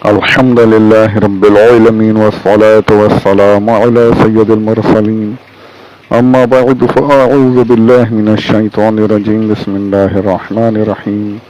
الحمد لله رب العالمين والصلاة والسلام على سيد المرسلين أما بعد فأعوذ بالله من الشيطان الرجيم بسم الله الرحمن الرحيم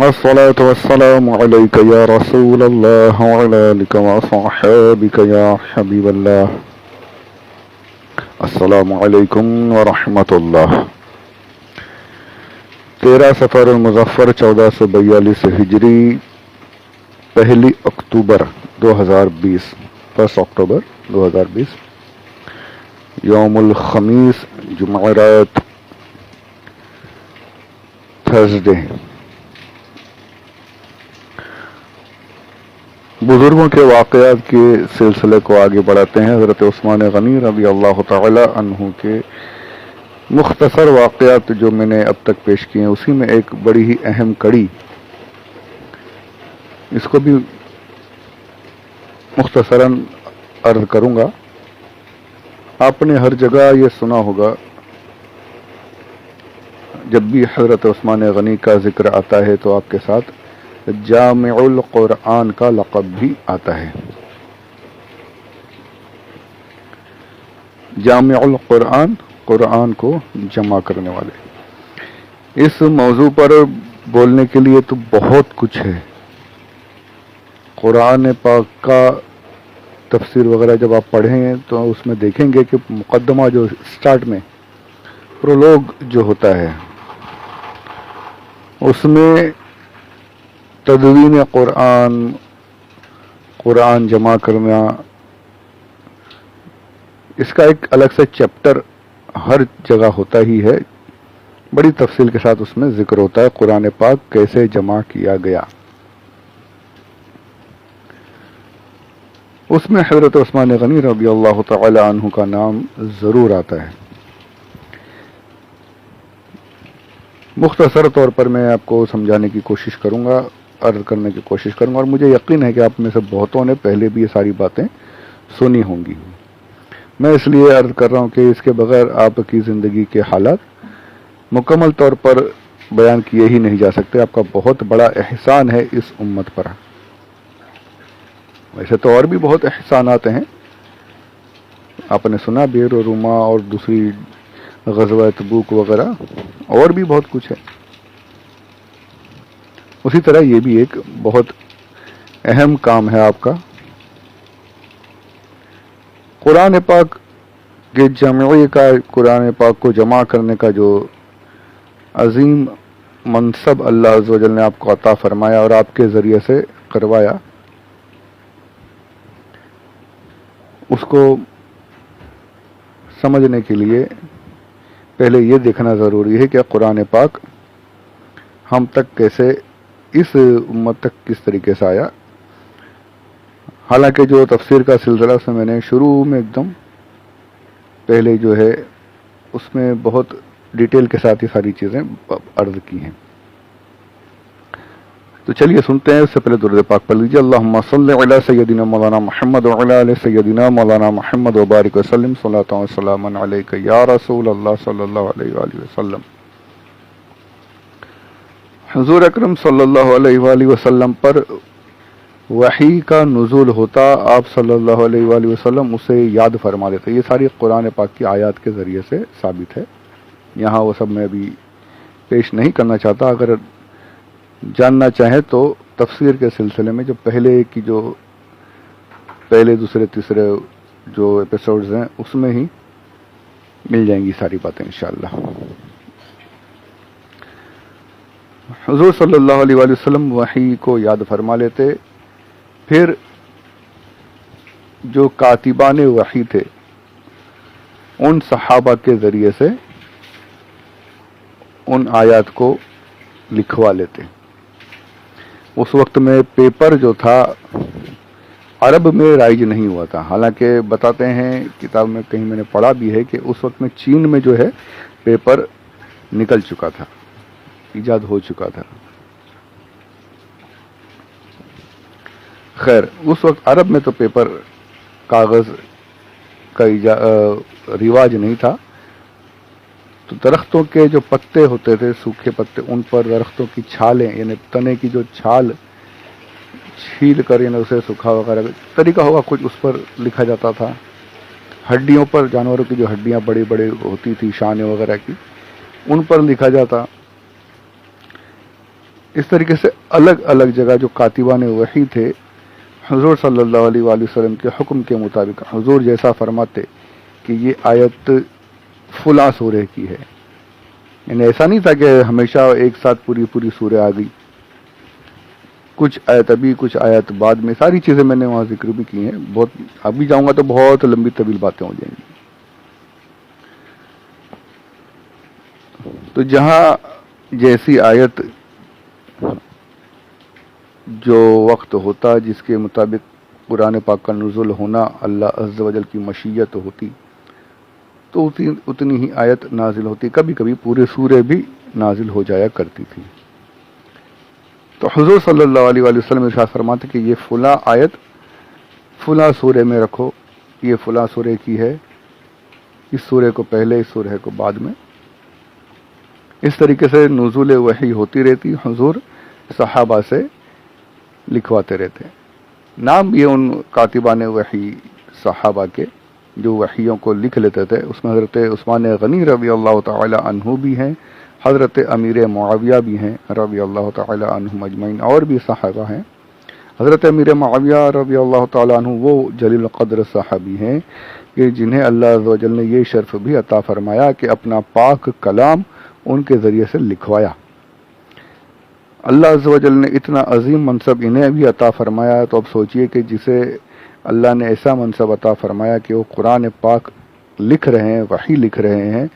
والصلاة والسلام عليك يا رسول الله وعلى آلك وصحابك يا حبيب الله السلام علیکم ورحمۃ اللہ۔ 13 سفر المظفر 1442 ہجری، 1 اکتوبر 2020، 1 اکتوبر 2020، یوم الخمیس، جمعرات، تھرسڈے۔ بزرگوں کے واقعات کے سلسلے کو آگے بڑھاتے ہیں۔ حضرت عثمان غنی رضی اللہ تعالی عنہ کے مختصر واقعات جو میں نے اب تک پیش کیے ہیں، اسی میں ایک بڑی ہی اہم کڑی، اس کو بھی مختصراً عرض کروں گا۔ آپ نے ہر جگہ یہ سنا ہوگا، جب بھی حضرت عثمان غنی کا ذکر آتا ہے تو آپ کے ساتھ جامع القرآن کا لقب بھی آتا ہے۔ جامع القرآن، قرآن کو جمع کرنے والے۔ اس موضوع پر بولنے کے لیے تو بہت کچھ ہے۔ قرآن پاک کا تفسیر وغیرہ جب آپ پڑھیں تو اس میں دیکھیں گے کہ مقدمہ جو سٹارٹ میں پرولوگ جو ہوتا ہے، اس میں تدوین قرآن، قرآن جمع کرنا، اس کا ایک الگ سے چیپٹر ہر جگہ ہوتا ہی ہے۔ بڑی تفصیل کے ساتھ اس میں ذکر ہوتا ہے قرآن پاک کیسے جمع کیا گیا۔ اس میں حضرت عثمان غنی رضی اللہ تعالی عنہ کا نام ضرور آتا ہے۔ مختصر طور پر میں آپ کو سمجھانے کی کوشش کروں گا، عرض کرنے کی کوشش کروں گا، اور مجھے یقین ہے کہ آپ میں سے بہتوں نے پہلے بھی یہ ساری باتیں سنی ہوں گی۔ میں اس لیے عرض کر رہا ہوں کہ اس کے بغیر آپ کی زندگی کے حالات مکمل طور پر بیان کیے ہی نہیں جا سکتے۔ آپ کا بہت بڑا احسان ہے اس امت پر۔ ویسے تو اور بھی بہت احسانات ہیں، آپ نے سنا بیر و روما اور دوسری غزوہ تبوک وغیرہ، اور بھی بہت کچھ ہے۔ اسی طرح یہ بھی ایک بہت اہم کام ہے آپ کا۔ قرآن پاک کے جمعی کا، قرآن پاک کو جمع کرنے کا جو عظیم منصب اللہ عز و جل نے آپ کو عطا فرمایا اور آپ کے ذریعے سے کروایا، اس کو سمجھنے کے لیے پہلے یہ دیکھنا ضروری ہے کہ قرآن پاک ہم تک کیسے، اس امت تک کس طریقے سے آیا۔ حالانکہ جو تفسیر کا سلسلہ سے میں نے شروع میں ایک دم پہلے جو ہے اس میں بہت ڈیٹیل کے ساتھ یہ ساری چیزیں عرض کی ہیں۔ تو چلیے سنتے ہیں۔ اس سے پہلے درود پاک پڑھ لیجیے۔ اللہم صلی علی سیدنا مولانا محمد وعلی آل سیدنا مولانا محمد وبارک وسلم، صلاۃ و سلام علیک یا رسول اللہ صلی اللہ علیہ وآلہ وسلم۔ حضور اکرم صلی اللہ علیہ وآلہ وسلم پر وحی کا نزول ہوتا، آپ صلی اللہ علیہ وآلہ وسلم اسے یاد فرما دیتے۔ یہ ساری قرآن پاک کی آیات کے ذریعے سے ثابت ہے۔ یہاں وہ سب میں ابھی پیش نہیں کرنا چاہتا۔ اگر جاننا چاہیں تو تفسیر کے سلسلے میں جو پہلے کی، جو پہلے دوسرے تیسرے جو ایپیسوڈز ہیں، اس میں ہی مل جائیں گی ساری باتیں انشاءاللہ۔ حضور صلی اللہ علیہ وآلہ وسلم وحی کو یاد فرما لیتے، پھر جو کاتبان وحی تھے ان صحابہ کے ذریعے سے ان آیات کو لکھوا لیتے۔ اس وقت میں پیپر جو تھا عرب میں رائج نہیں ہوا تھا۔ حالانکہ بتاتے ہیں کتاب میں، کہیں میں نے پڑھا بھی ہے کہ اس وقت میں چین میں جو ہے پیپر نکل چکا تھا، ایجاد ہو چکا تھا۔ خیر، اس وقت عرب میں تو پیپر، کاغذ کا رواج نہیں تھا، تو درختوں کے جو پتے ہوتے تھے، سوکھے پتے، ان پر درختوں کی چھالیں، یعنی تنے کی جو چھیل کر یعنی اسے سکھا وغیرہ طریقہ ہوگا کچھ اس پر لکھا جاتا تھا. ہڈیوں پر جانوروں کی جو ہڈیاں بڑی بڑی ہوتی تھی شانے وغیرہ کی ان پر لکھا جاتا. اس طریقے سے الگ الگ جگہ جو کاتبان وحی تھے حضور صلی اللہ علیہ وآلہ وسلم کے حکم کے مطابق حضور جیسا فرماتے کہ یہ آیت فلاں سورہ کی ہے. یعنی ایسا نہیں تھا کہ ہمیشہ ایک ساتھ پوری سورہ آ گئی. کچھ آیت ابھی کچھ آیت بعد میں، ساری چیزیں میں نے وہاں ذکر بھی کی ہیں. بہت ابھی جاؤں گا تو بہت لمبی طویل باتیں ہو جائیں گی. تو جہاں جیسی آیت جو وقت ہوتا جس کے مطابق قرآن پاک کا نزول ہونا اللہ عز و جل کی مشیت ہوتی تو اتنی ہی آیت نازل ہوتی. کبھی کبھی پورے سورے بھی نازل ہو جایا کرتی تھی. تو حضور صلی اللہ علیہ وآلہ وسلم ارشاد فرماتے کہ یہ فلاں آیت فلاں سورے میں رکھو، یہ فلاں سورے کی ہے، اس سورے کو پہلے اس سورے کو بعد میں. اس طریقے سے نزول وحی ہوتی رہتی. حضور صحابہ سے لکھواتے رہتے. نام بھی ہے ان کاتبان وحی صحابہ کے جو وحیوں کو لکھ لیتے تھے. اس میں حضرت عثمان غنی رضی اللہ تعالی عنہ بھی ہیں، حضرت امیر معاویہ بھی ہیں رضی اللہ تعالی عنہم اجمعین، اور بھی صحابہ ہیں. حضرت امیر معاویہ رضی اللہ تعالی عنہ وہ جلیل القدر صحابی ہیں کہ جنہیں اللہ عز و جل نے یہ شرف بھی عطا فرمایا کہ اپنا پاک کلام ان کے ذریعے سے لکھوایا. اللہ عز و جل نے اتنا عظیم منصب انہیں بھی عطا فرمایا. تو اب سوچئے کہ جسے اللہ نے ایسا منصب عطا فرمایا کہ وہ قرآن پاک لکھ رہے ہیں، وحی لکھ رہے ہیں،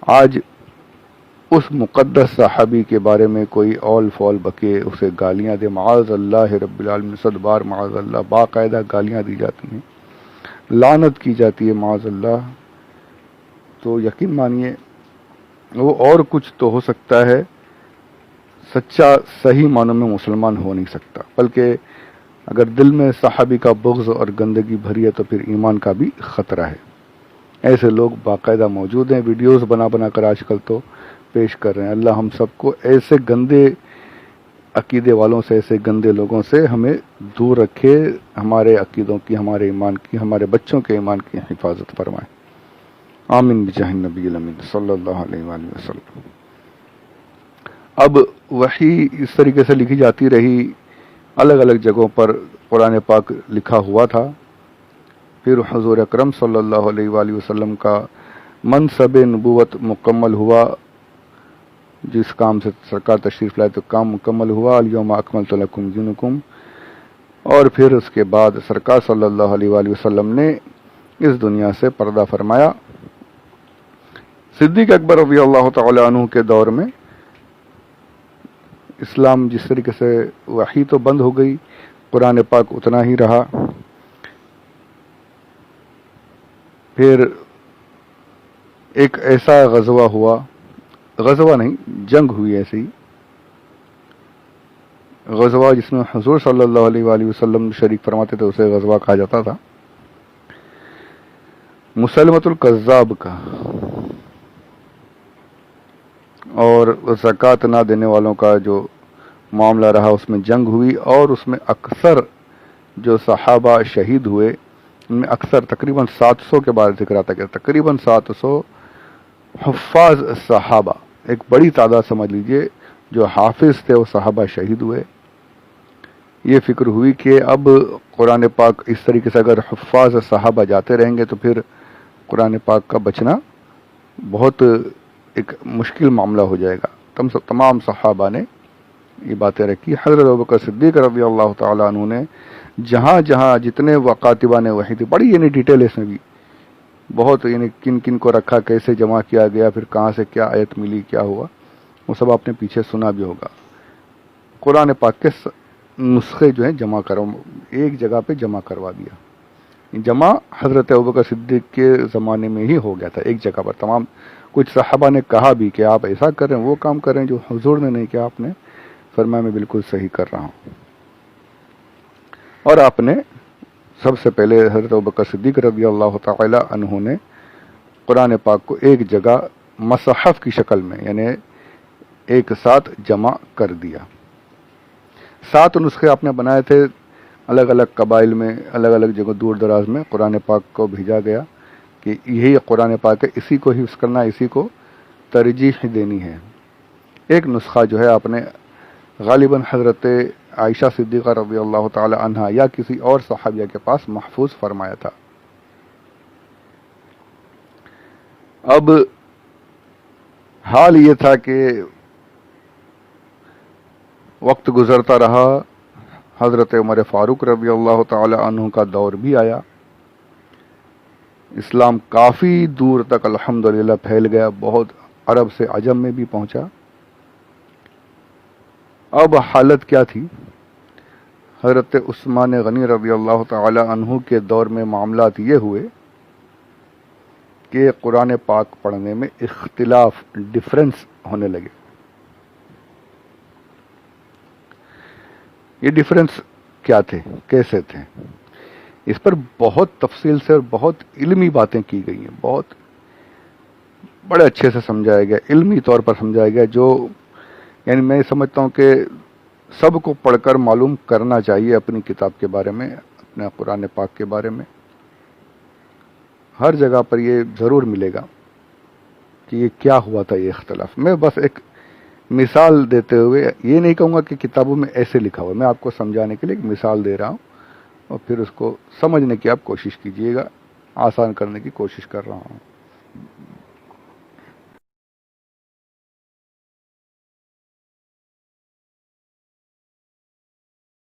آج اس مقدس صحابی کے بارے میں کوئی اول فول بکے، اسے گالیاں دے، معاذ اللہ رب العالمین، 100 بار معاذ اللہ، باقاعدہ گالیاں دی جاتی ہیں، لعنت کی جاتی ہے معاذ اللہ، تو یقین مانیے وہ اور کچھ تو ہو سکتا ہے، سچا صحیح معنوں میں مسلمان ہو نہیں سکتا. بلکہ اگر دل میں صحابی کا بغض اور گندگی بھری ہے تو پھر ایمان کا بھی خطرہ ہے. ایسے لوگ باقاعدہ موجود ہیں، ویڈیوز بنا بنا کر آج کل تو پیش کر رہے ہیں. اللہ ہم سب کو ایسے گندے عقیدے والوں سے، ایسے گندے لوگوں سے ہمیں دور رکھے، ہمارے عقیدوں کی، ہمارے ایمان کی، ہمارے بچوں کے ایمان کی حفاظت فرمائے. آمین بجاہ النبی الامین صلی اللہ علیہ وآلہ وسلم. اب وحی اس طریقے سے لکھی جاتی رہی، الگ الگ جگہوں پر قرآن پاک لکھا ہوا تھا. پھر حضور اکرم صلی اللہ علیہ وآلہ وسلم کا منصب نبوت مکمل ہوا. جس کام سے سرکار تشریف لائے تو کام مکمل ہوا. الیوم اکملت لکم دینکم. اور پھر اس کے بعد سرکار صلی اللہ علیہ وآلہ وسلم نے اس دنیا سے پردہ فرمایا. صدیق اکبر رضی اللہ تعالی عنہ کے دور میں اسلام جس طریقے سے وحی تو بند ہو گئی، قرآن پاک اتنا ہی رہا. پھر ایک ایسا غزوہ ہوا، غزوہ نہیں جنگ ہوئی، ایسی غزوہ جس میں حضور صلی اللہ علیہ وآلہ وسلم شریک فرماتے تھے، اسے غزوہ کہا جاتا تھا. مسلمۃ الکذاب کا اور زکوٰۃ نہ دینے والوں کا جو معاملہ رہا، اس میں جنگ ہوئی. اور اس میں اکثر جو صحابہ شہید ہوئے ان میں اکثر تقریباً 700 کے بعد ذکر آتا کہ تقریباً 700 حفاظ صحابہ، ایک بڑی تعداد سمجھ لیجئے جو حافظ تھے، وہ صحابہ شہید ہوئے. یہ فکر ہوئی کہ اب قرآن پاک اس طریقے سے اگر حفاظ صحابہ جاتے رہیں گے تو پھر قرآن پاک کا بچنا بہت ایک مشکل معاملہ ہو جائے گا. تمام صحابہ نے یہ باتیں رکھی. حضرت ابوبکر صدیق رضی اللہ تعالی عنہ نے جہاں جہاں جتنے کاتبان وحی تھے، بڑی یعنی ڈیٹیل اس میں بھی بہت، یعنی کن کن کو رکھا، کیسے جمع کیا گیا، پھر کہاں سے کیا آیت ملی، کیا ہوا، وہ سب آپ نے پیچھے سنا بھی ہوگا. قرآن پاک کے نسخے جو ہیں جمع ایک جگہ پہ جمع کروا دیا. جمع حضرت ابوبکر صدیق کے زمانے میں ہی ہو گیا تھا ایک جگہ پر. تمام کچھ صحابہ نے کہا بھی کہ آپ ایسا کر رہے ہیں، وہ کام کر رہے ہیں جو حضور نے نہیں کیا. آپ نے فرمایا میں بالکل صحیح کر رہا ہوں. اور آپ نے سب سے پہلے حضرت ابوبکر صدیق رضی اللہ تعالی عنہ نے قرآن پاک کو ایک جگہ مصحف کی شکل میں یعنی ایک ساتھ جمع کر دیا. 7 نسخے آپ نے بنائے تھے الگ الگ قبائل میں، الگ الگ جگہ دور دراز میں قرآن پاک کو بھیجا گیا کہ یہی قرآن پاک ہے، اسی کو حفظ کرنا، اسی کو ترجیح دینی ہے۔ ایک نسخہ جو ہے آپ نے غالباً حضرت عائشہ صدیقہ رضی اللہ تعالی عنہا یا کسی اور صحابیہ کے پاس محفوظ فرمایا تھا۔ اب حال یہ تھا کہ وقت گزرتا رہا، حضرت عمر فاروق رضی اللہ تعالی عنہ کا دور بھی آیا، اسلام کافی دور تک الحمدللہ پھیل گیا، بہت عرب سے عجم میں بھی پہنچا۔ اب حالت کیا تھی؟ حضرت عثمان غنی رضی اللہ تعالی عنہ کے دور میں معاملات یہ ہوئے کہ قرآن پاک پڑھنے میں اختلاف، ڈفرنس ہونے لگے۔ یہ ڈفرنس کیا تھے، کیسے تھے؟ اس پر بہت تفصیل سے اور بہت علمی باتیں کی گئی ہیں، بہت بڑے اچھے سے سمجھایا گیا، علمی طور پر سمجھایا گیا، جو یعنی میں سمجھتا ہوں کہ سب کو پڑھ کر معلوم کرنا چاہیے اپنی کتاب کے بارے میں، اپنے قرآن پاک کے بارے میں۔ ہر جگہ پر یہ ضرور ملے گا کہ یہ کیا ہوا تھا یہ اختلاف۔ میں بس ایک مثال دیتے ہوئے یہ نہیں کہوں گا کہ کتابوں میں ایسے لکھا ہوا ہے، میں آپ کو سمجھانے کے لیے ایک مثال دے رہا ہوں اور پھر اس کو سمجھنے کی آپ کوشش کیجئے گا، آسان کرنے کی کوشش کر رہا ہوں۔